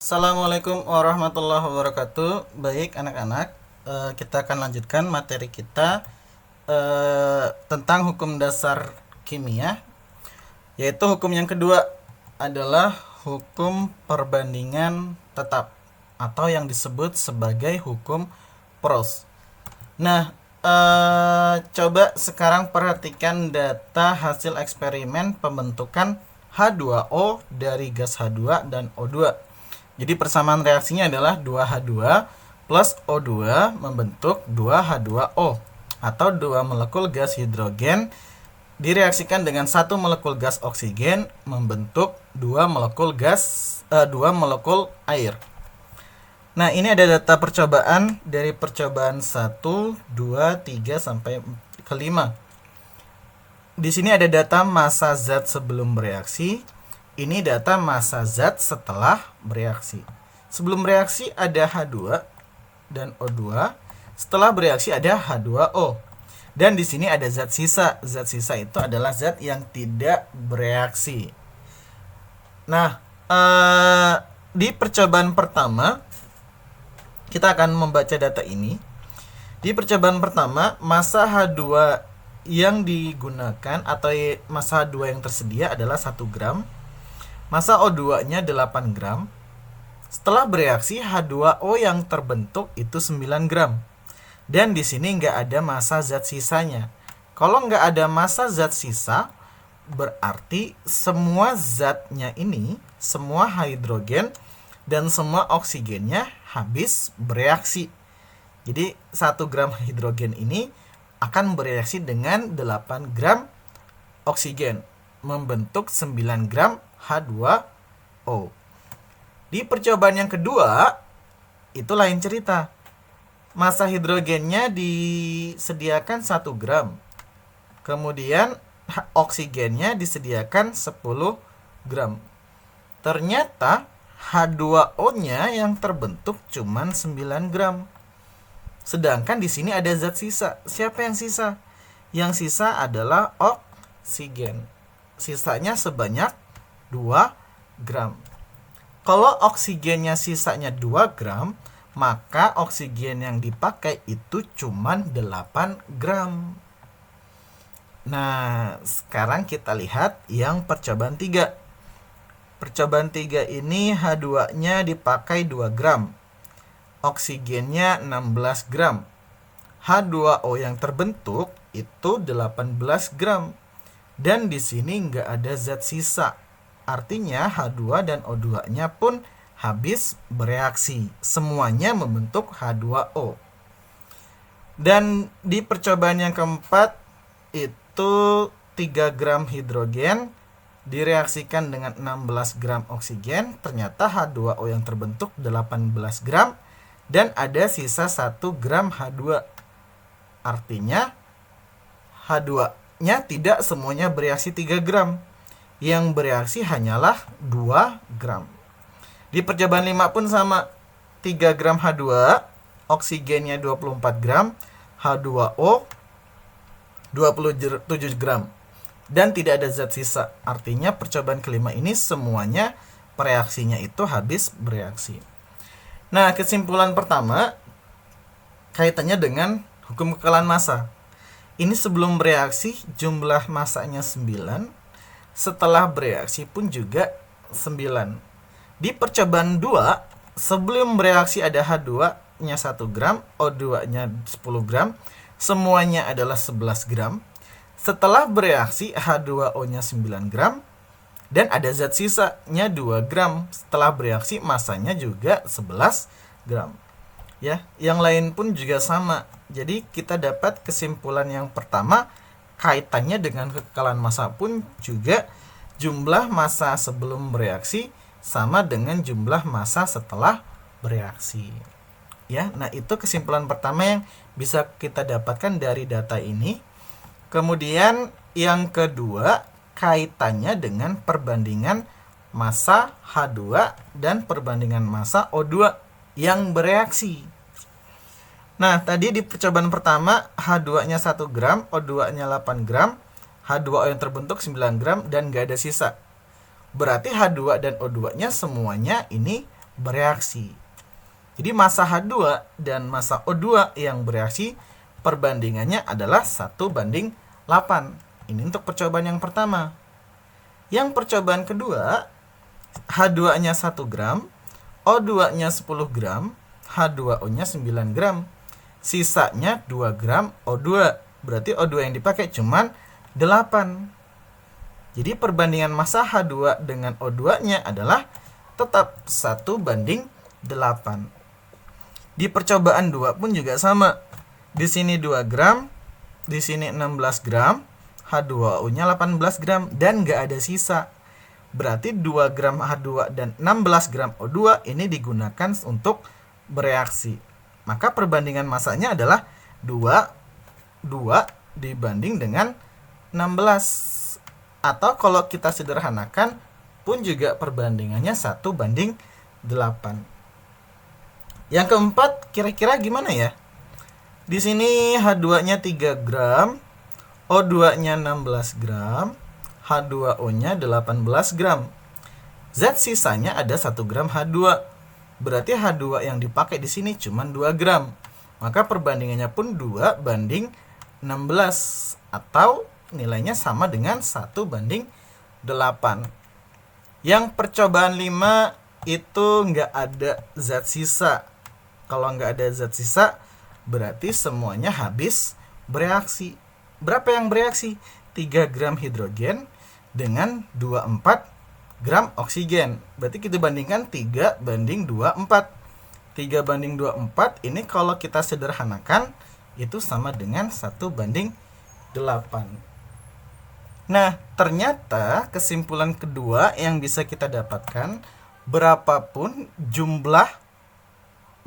Assalamualaikum warahmatullahi wabarakatuh. Baik anak-anak, kita akan lanjutkan materi kita tentang hukum dasar kimia, yaitu hukum yang kedua adalah hukum perbandingan tetap atau yang disebut sebagai hukum Peirce. Nah, coba sekarang perhatikan data hasil eksperimen pembentukan H2O dari gas H2 dan O2. Jadi persamaan reaksinya adalah 2H2 plus O2 membentuk 2H2O atau 2 molekul gas hidrogen direaksikan dengan 1 molekul gas oksigen membentuk 2 molekul air. Nah, ini ada data percobaan dari percobaan 1, 2, 3 sampai ke 5. Di sini ada data massa zat sebelum bereaksi. Ini data massa zat setelah bereaksi. Sebelum bereaksi ada H2 dan O2. Setelah bereaksi ada H2O. Dan di sini ada zat sisa. Zat sisa itu adalah zat yang tidak bereaksi. Nah, di percobaan pertama kita akan membaca data ini. Di percobaan pertama, massa H2 yang digunakan atau massa H2 yang tersedia adalah 1 gram. Massa O2-nya 8 gram. Setelah bereaksi, H2O yang terbentuk itu 9 gram. Dan di sini nggak ada massa zat sisanya. Kalau nggak ada massa zat sisa, berarti semua zatnya ini, semua hidrogen dan semua oksigennya habis bereaksi. Jadi 1 gram hidrogen ini akan bereaksi dengan 8 gram oksigen, membentuk 9 gram H2O. Di percobaan yang kedua, itu lain cerita. Massa hidrogennya disediakan 1 gram. Kemudian oksigennya disediakan 10 gram. Ternyata H2O-nya yang terbentuk cuma 9 gram. Sedangkan di sini ada zat sisa. Siapa yang sisa? Yang sisa adalah oksigen. Sisanya sebanyak 2 gram. Kalau oksigennya sisanya 2 gram, maka oksigen yang dipakai itu cuma 8 gram. Nah, sekarang kita lihat yang percobaan 3. Percobaan 3 ini H2-nya dipakai 2 gram. Oksigennya 16 gram. H2O yang terbentuk itu 18 gram. Dan di sini nggak ada zat sisa. Artinya H2 dan O2-nya pun habis bereaksi. Semuanya membentuk H2O. Dan di percobaan yang keempat itu 3 gram hidrogen direaksikan dengan 16 gram oksigen. Ternyata H2O yang terbentuk 18 gram dan ada sisa 1 gram H2. Artinya H2-nya tidak semuanya bereaksi 3 gram. Yang bereaksi hanyalah 2 gram. Di percobaan 5 pun sama. 3 gram H2, oksigennya 24 gram, H2O 27 gram. Dan tidak ada zat sisa. Artinya percobaan kelima ini semuanya reaksinya itu habis bereaksi. Nah, kesimpulan pertama kaitannya dengan hukum kekalahan massa. Ini sebelum bereaksi jumlah massanya 9. Setelah bereaksi pun juga 9. Di percobaan 2, sebelum bereaksi ada H2-nya 1 gram, O2-nya 10 gram, semuanya adalah 11 gram. Setelah bereaksi H2O-nya 9 gram dan ada zat sisanya 2 gram. Setelah bereaksi massanya juga 11 gram. Ya, yang lain pun juga sama. Jadi kita dapat kesimpulan yang pertama kaitannya dengan kekalahan massa pun juga jumlah massa sebelum bereaksi sama dengan jumlah massa setelah bereaksi. Ya, nah itu kesimpulan pertama yang bisa kita dapatkan dari data ini. Kemudian yang kedua kaitannya dengan perbandingan massa H2 dan perbandingan massa O2 yang bereaksi. Nah, tadi di percobaan pertama H2-nya 1 gram, O2-nya 8 gram, H2O yang terbentuk 9 gram dan gak ada sisa. Berarti H2 dan O2-nya semuanya ini bereaksi. Jadi massa H2 dan massa O2 yang bereaksi perbandingannya adalah 1:8. Ini untuk percobaan yang pertama. Yang percobaan kedua, H2-nya 1 gram, O2-nya 10 gram, H2O-nya 9 gram. Sisanya 2 gram O2. Berarti O2 yang dipakai cuman 8. Jadi perbandingan massa H2 dengan O2-nya adalah tetap 1:8. Di percobaan 2 pun juga sama. Di sini 2 gram, di sini 16 gram, H2O-nya 18 gram, dan nggak ada sisa. Berarti 2 gram H2 dan 16 gram O2 ini digunakan untuk bereaksi. Maka perbandingan massanya adalah 2 dibanding dengan 16. Atau kalau kita sederhanakan pun juga perbandingannya 1:8. Yang keempat, kira-kira gimana ya? Di sini H2-nya 3 gram, O2-nya 16 gram, H2O-nya 18 gram. Zat sisanya ada 1 gram H2. Berarti H2 yang dipakai di sini cuma 2 gram. Maka perbandingannya pun 2:16 atau nilainya sama dengan 1:8. Yang percobaan 5 itu nggak ada zat sisa. Kalau nggak ada zat sisa, berarti semuanya habis bereaksi. Berapa yang bereaksi? 3 gram hidrogen dengan 24 gram oksigen. Berarti kita bandingkan 3:24. 3:24 ini kalau kita sederhanakan, itu sama dengan 1:8. Nah, ternyata kesimpulan kedua yang bisa kita dapatkan, berapapun jumlah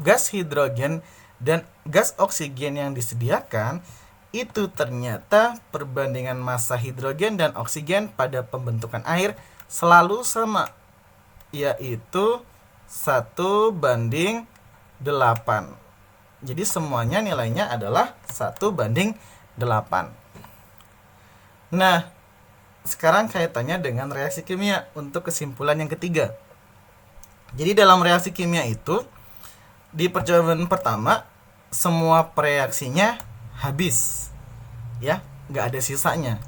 gas hidrogen dan gas oksigen yang disediakan, itu ternyata perbandingan massa hidrogen dan oksigen pada pembentukan air selalu sama, yaitu 1:8. Jadi semuanya nilainya adalah 1:8. Nah, sekarang kaitannya dengan reaksi kimia untuk kesimpulan yang ketiga. Jadi dalam reaksi kimia itu, di percobaan pertama semua reaksinya habis, ya, nggak ada sisanya.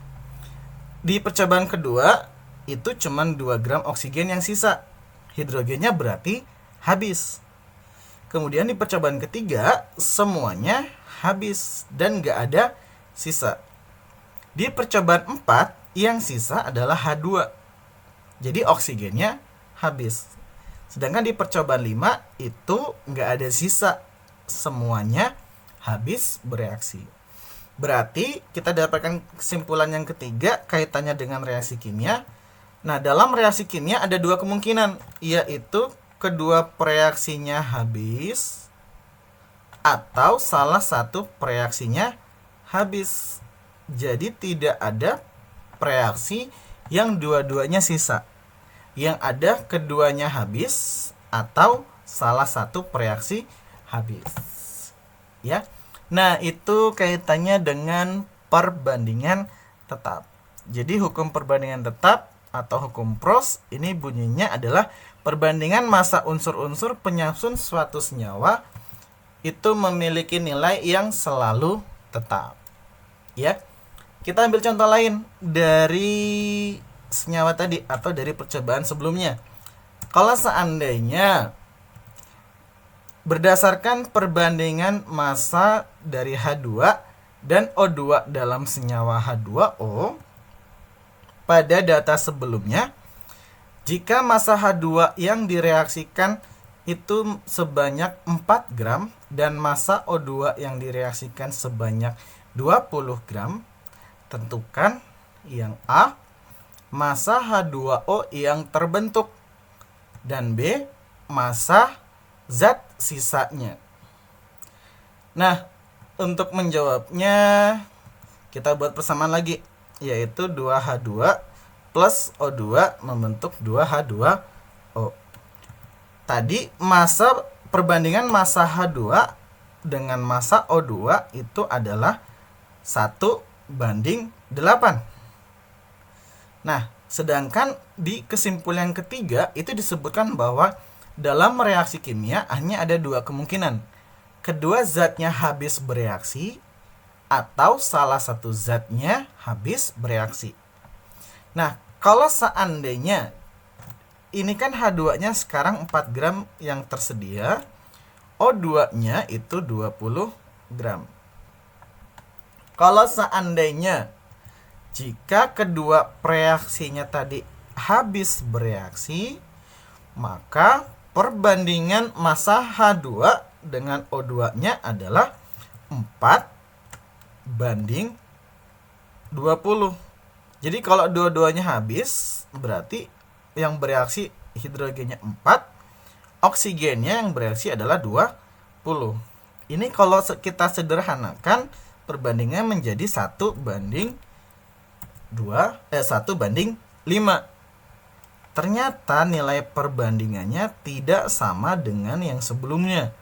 Di percobaan kedua itu cuma 2 gram oksigen yang sisa, hidrogennya berarti habis. Kemudian di percobaan ketiga semuanya habis dan nggak ada sisa. Di percobaan 4 yang sisa adalah H2, jadi oksigennya habis. Sedangkan di percobaan 5 itu nggak ada sisa, semuanya habis bereaksi. Berarti kita dapatkan kesimpulan yang ketiga kaitannya dengan reaksi kimia. Nah, dalam reaksi kimia ada 2 kemungkinan, yaitu kedua reaksinya habis atau salah satu reaksinya habis. Jadi tidak ada reaksi yang dua-duanya sisa. Yang ada keduanya habis atau salah satu reaksi habis. Ya. Nah, itu kaitannya dengan perbandingan tetap. Jadi hukum perbandingan tetap atau hukum Pros ini bunyinya adalah perbandingan massa unsur-unsur penyusun suatu senyawa itu memiliki nilai yang selalu tetap. Ya. Kita ambil contoh lain dari senyawa tadi atau dari percobaan sebelumnya. Kalau seandainya berdasarkan perbandingan massa dari H2 dan O2 dalam senyawa H2O pada data sebelumnya, jika massa H2 yang direaksikan itu sebanyak 4 gram dan massa O2 yang direaksikan sebanyak 20 gram, tentukan yang A, massa H2O yang terbentuk, dan B, massa zat sisanya. Nah, untuk menjawabnya kita buat persamaan lagi, yaitu 2H2 plus O2 membentuk 2H2O. Tadi perbandingan massa H2 dengan massa O2 itu adalah 1:8. Nah, sedangkan di kesimpulan ketiga itu disebutkan bahwa Dalam reaksi kimia hanya ada dua kemungkinan. Kedua zatnya habis bereaksi atau salah satu zatnya habis bereaksi. Nah, kalau seandainya ini kan H2-nya sekarang 4 gram yang tersedia, O2-nya itu 20 gram. Kalau seandainya jika kedua reaksinya tadi habis bereaksi, maka perbandingan massa H2 dengan O2-nya adalah 4:20. Jadi kalau dua-duanya habis, berarti yang bereaksi hidrogennya 4, oksigennya yang bereaksi adalah 20. Ini kalau kita sederhanakan, perbandingan menjadi 1:5. Ternyata nilai perbandingannya tidak sama dengan yang sebelumnya.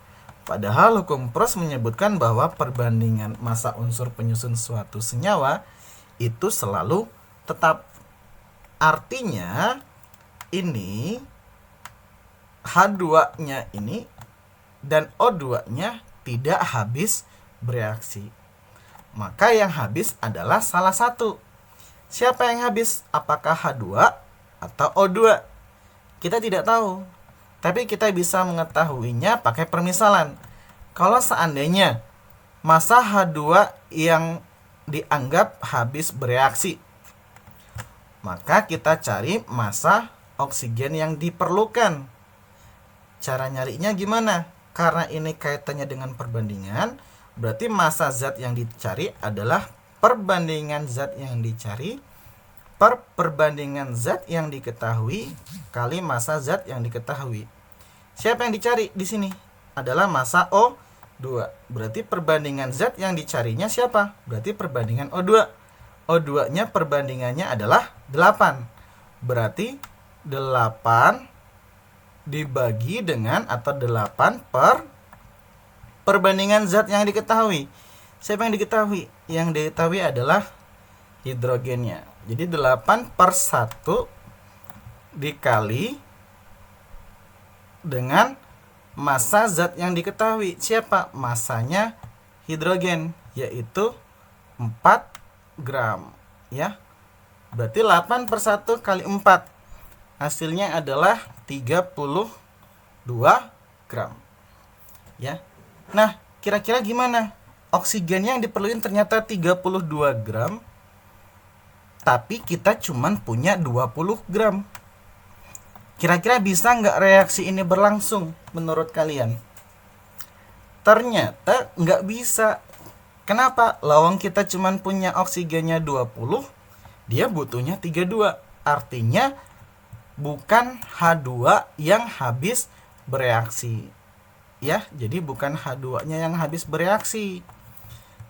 Padahal hukum Prost menyebutkan bahwa perbandingan massa unsur penyusun suatu senyawa itu selalu tetap. Artinya ini H2-nya ini dan O2-nya tidak habis bereaksi. Maka yang habis adalah salah satu. Siapa yang habis? Apakah H2 atau O2? Kita tidak tahu. Tapi kita bisa mengetahuinya pakai permisalan. Kalau seandainya massa H2 yang dianggap habis bereaksi, maka kita cari massa oksigen yang diperlukan. Cara nyarinya gimana? Karena ini kaitannya dengan perbandingan, berarti massa zat yang dicari adalah perbandingan zat yang dicari per perbandingan zat yang diketahui kali massa zat yang diketahui. Siapa yang dicari di sini? Adalah massa O2. Berarti perbandingan zat yang dicarinya siapa? Berarti perbandingan O2. O2-nya perbandingannya adalah 8. Berarti 8 dibagi dengan atau 8 per perbandingan zat yang diketahui. Siapa yang diketahui? Yang diketahui adalah hidrogennya. Jadi 8/1 dikali dengan massa zat yang diketahui. Siapa? Massanya hidrogen, yaitu 4 gram. Ya. Berarti 8/1 kali 4. Hasilnya adalah 32 gram. Ya. Nah, kira-kira gimana? Oksigennya yang diperlukan ternyata 32 gram. Tapi kita cuman punya 20 gram. Kira-kira bisa nggak reaksi ini berlangsung menurut kalian? Ternyata nggak bisa. Kenapa? Lawang kita cuman punya oksigennya 20, dia butuhnya 32. Artinya bukan H2 yang habis bereaksi. Ya, jadi bukan H2-nya yang habis bereaksi.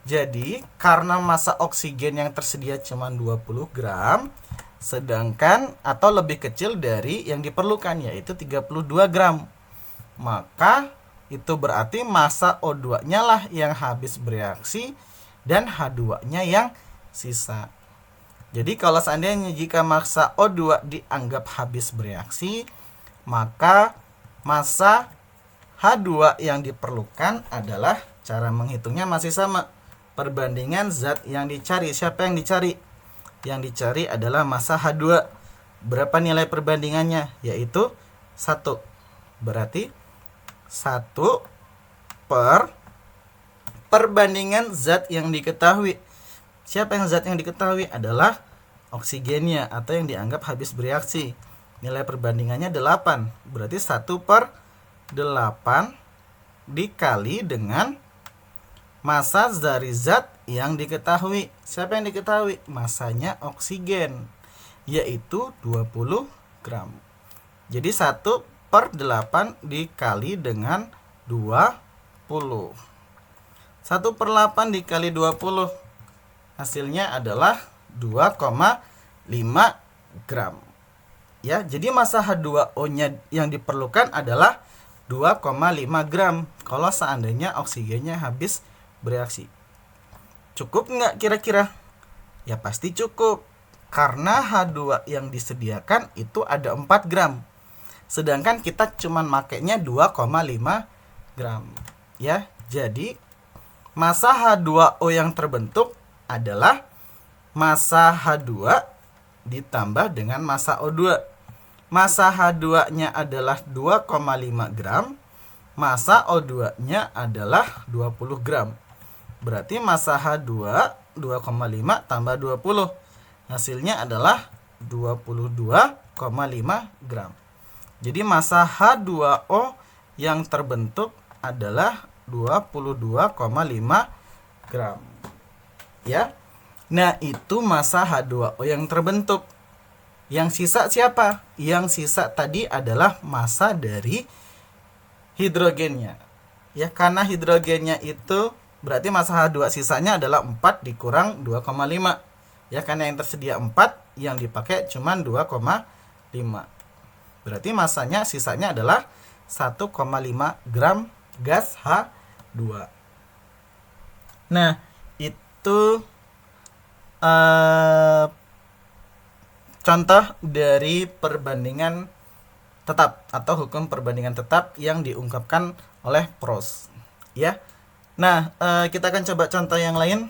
Jadi, karena massa oksigen yang tersedia cuma 20 gram, sedangkan atau lebih kecil dari yang diperlukan, yaitu 32 gram. Maka, itu berarti massa O2-nya lah yang habis bereaksi dan H2-nya yang sisa. Jadi, kalau seandainya jika massa O2 dianggap habis bereaksi, maka massa H2 yang diperlukan adalah, cara menghitungnya masih sama. Perbandingan zat yang dicari. Siapa yang dicari? Yang dicari adalah massa H2. Berapa nilai perbandingannya? Yaitu 1. Berarti 1 per perbandingan zat yang diketahui. Siapa yang zat yang diketahui? Adalah oksigennya atau yang dianggap habis bereaksi. Nilai perbandingannya 8. Berarti 1/8 dikali dengan massa dari zat yang diketahui. Siapa yang diketahui? Massanya oksigen, yaitu 20 gram. Jadi 1/8 dikali dengan 20. 1/8 dikali 20. Hasilnya adalah 2,5 gram. Ya, jadi massa H2O-nya yang diperlukan adalah 2,5 gram kalau seandainya oksigennya habis bereaksi. Cukup nggak kira-kira? Ya pasti cukup, karena H2 yang disediakan itu ada 4 gram. sedangkan kita cuman makainya 2,5 gram. Ya, jadi massa H2O yang terbentuk adalah massa H2 ditambah dengan massa O2. Massa H2-nya adalah 2,5 gram, massa O2-nya adalah 20 gram. Berarti massa H2 2,5 tambah 20. Hasilnya adalah 22,5 gram. Jadi massa H2O yang terbentuk adalah 22,5 gram. Ya. Nah, itu massa H2O yang terbentuk. Yang sisa siapa? Yang sisa tadi adalah massa dari hidrogennya. Ya, karena hidrogennya itu berarti massa H2 sisanya adalah 4 dikurang 2,5. Ya, karena yang tersedia 4, yang dipakai cuma 2,5. Berarti massanya sisanya adalah 1,5 gram gas H2. Nah, itu contoh dari perbandingan tetap atau hukum perbandingan tetap yang diungkapkan oleh Proust. Ya. Nah, kita akan coba contoh yang lain.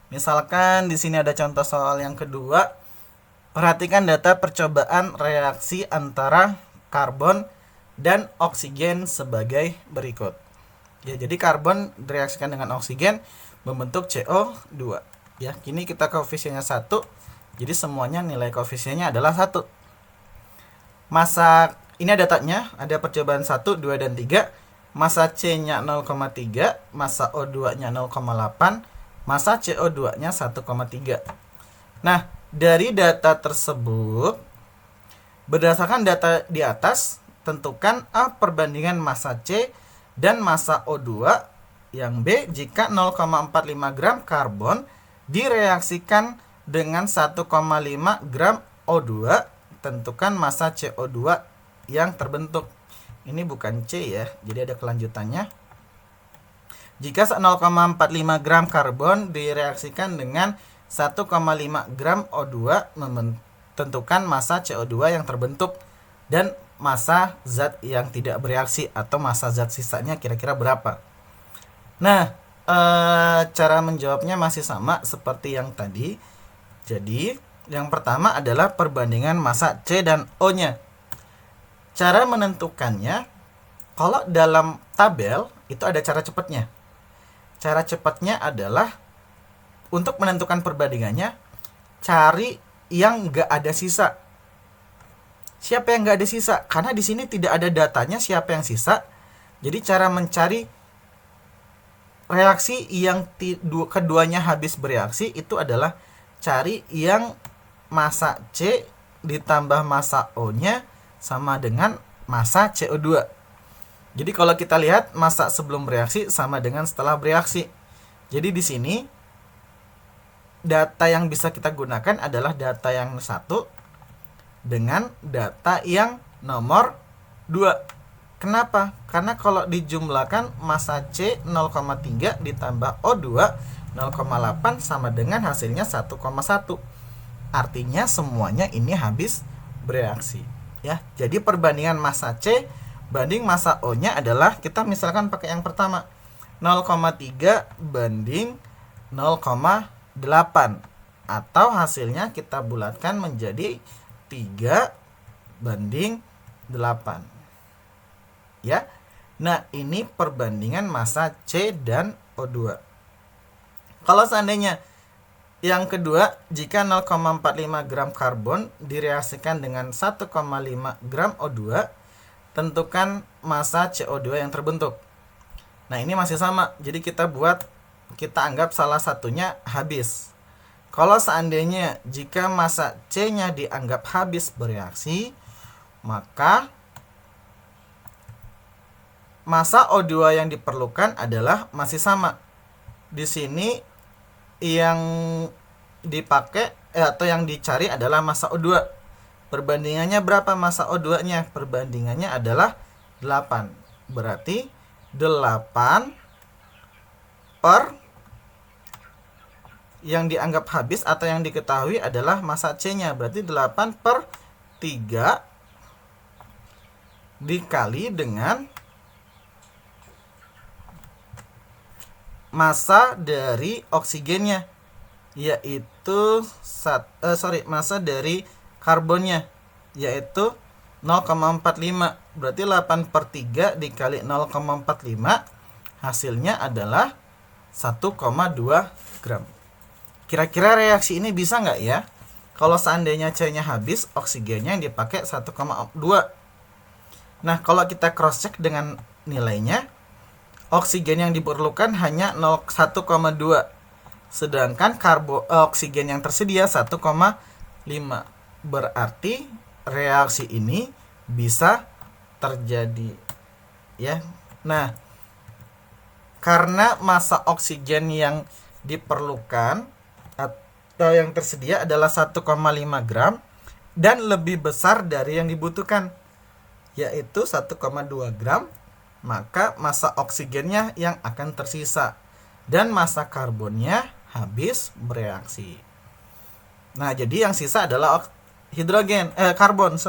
Misalkan di sini ada contoh soal yang kedua. Perhatikan data percobaan reaksi antara karbon dan oksigen sebagai berikut. Ya, jadi karbon direaksikan dengan oksigen membentuk CO2. Ya, kini kita koefisiennya 1. Jadi semuanya nilai koefisiennya adalah 1. Massa ini datanya, ada percobaan 1, 2 dan 3. Massa C-nya 0,3, massa O2-nya 0,8, massa CO2-nya 1,3. Nah, dari data tersebut, berdasarkan data di atas, tentukan A perbandingan massa C dan massa O2, yang B jika 0,45 gram karbon direaksikan dengan 1,5 gram O2, tentukan massa CO2 yang terbentuk. Ini bukan C ya, jadi ada kelanjutannya. Jika 0,45 gram karbon direaksikan dengan 1,5 gram O2, tentukan massa CO2 yang terbentuk dan massa zat yang tidak bereaksi atau massa zat sisanya kira-kira berapa. Nah, cara menjawabnya masih sama seperti yang tadi. Jadi, yang pertama adalah perbandingan massa C dan O-nya. Cara menentukannya, kalau dalam tabel itu ada cara cepatnya. Cara cepatnya adalah untuk menentukan perbandingannya, cari yang nggak ada sisa. Siapa yang nggak ada sisa? Karena di sini tidak ada datanya siapa yang sisa. Jadi cara mencari reaksi yang keduanya habis bereaksi itu adalah cari yang massa C ditambah massa O-nya sama dengan massa CO2. Jadi kalau kita lihat massa sebelum bereaksi sama dengan setelah bereaksi. Jadi di sini data yang bisa kita gunakan adalah data yang 1 dengan data yang nomor 2. Kenapa? Karena kalau dijumlahkan massa C 0,3 ditambah O2 0,8 sama dengan hasilnya 1,1. Artinya semuanya ini habis bereaksi. Ya, jadi perbandingan massa C banding massa O-nya adalah, kita misalkan pakai yang pertama, 0,3 banding 0,8, atau hasilnya kita bulatkan menjadi 3 banding 8. Ya. Nah, ini perbandingan massa C dan O2. Kalau seandainya yang kedua, jika 0,45 gram karbon direaksikan dengan 1,5 gram O2, tentukan massa CO2 yang terbentuk. Nah, ini masih sama. Jadi kita anggap salah satunya habis. Kalau seandainya jika massa C-nya dianggap habis bereaksi, maka massa O2 yang diperlukan adalah masih sama. Di sini yang dipakai atau yang dicari adalah massa O2. Perbandingannya berapa massa O2-nya? Perbandingannya adalah 8. Berarti 8 per yang dianggap habis atau yang diketahui adalah massa C-nya. Berarti 8 per 3 dikali dengan massa dari oksigennya, yaitu massa dari karbonnya, yaitu 0,45. Berarti 8/3 dikali 0,45 hasilnya adalah 1,2 gram. Kira-kira reaksi ini bisa nggak ya? Kalau seandainya C-nya habis, oksigennya yang dipakai 1,2. Nah, kalau kita cross check dengan nilainya, oksigen yang diperlukan hanya 1,2. Sedangkan oksigen yang tersedia 1,5. Berarti reaksi ini bisa terjadi, ya. Nah, karena massa oksigen yang diperlukan atau yang tersedia adalah 1,5 gram dan lebih besar dari yang dibutuhkan, yaitu 1,2 gram, maka massa oksigennya yang akan tersisa dan massa karbonnya habis bereaksi. Nah, jadi yang sisa adalah karbon.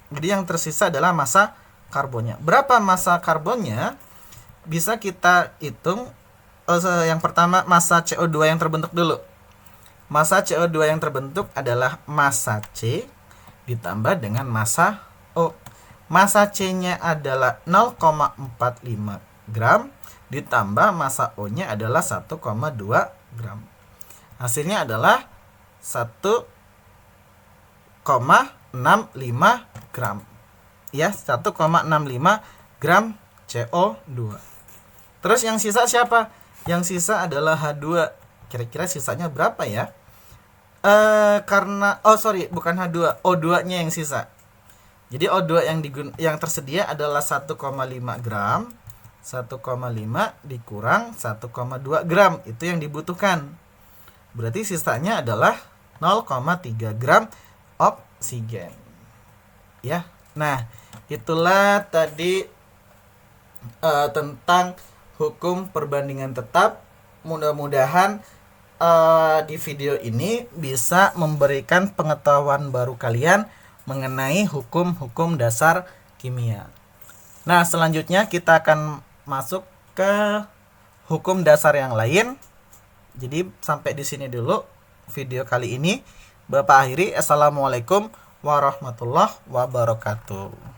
Jadi yang tersisa adalah massa karbonnya. Berapa massa karbonnya? Bisa kita hitung. Yang pertama massa CO2 yang terbentuk dulu. Massa CO2 yang terbentuk adalah massa C ditambah dengan massa O. Massa C-nya adalah 0,45 gram ditambah massa O-nya adalah 1,2 gram. Hasilnya adalah 1,65 gram. Ya, 1,65 gram CO2. Terus yang sisa siapa? Yang sisa adalah H2. Kira-kira sisanya berapa ya? Bukan H2, O2-nya yang sisa. Jadi O2 yang tersedia adalah 1,5 gram. 1,5 dikurang 1,2 gram, itu yang dibutuhkan. Berarti sisanya adalah 0,3 gram oksigen. Ya. Nah, itulah tadi tentang hukum perbandingan tetap. Mudah-mudahan di video ini bisa memberikan pengetahuan baru kalian mengenai hukum-hukum dasar kimia. Nah, selanjutnya kita akan masuk ke hukum dasar yang lain. Jadi sampai di sini dulu video kali ini. Bapak akhiri. Assalamualaikum warahmatullahi wabarakatuh.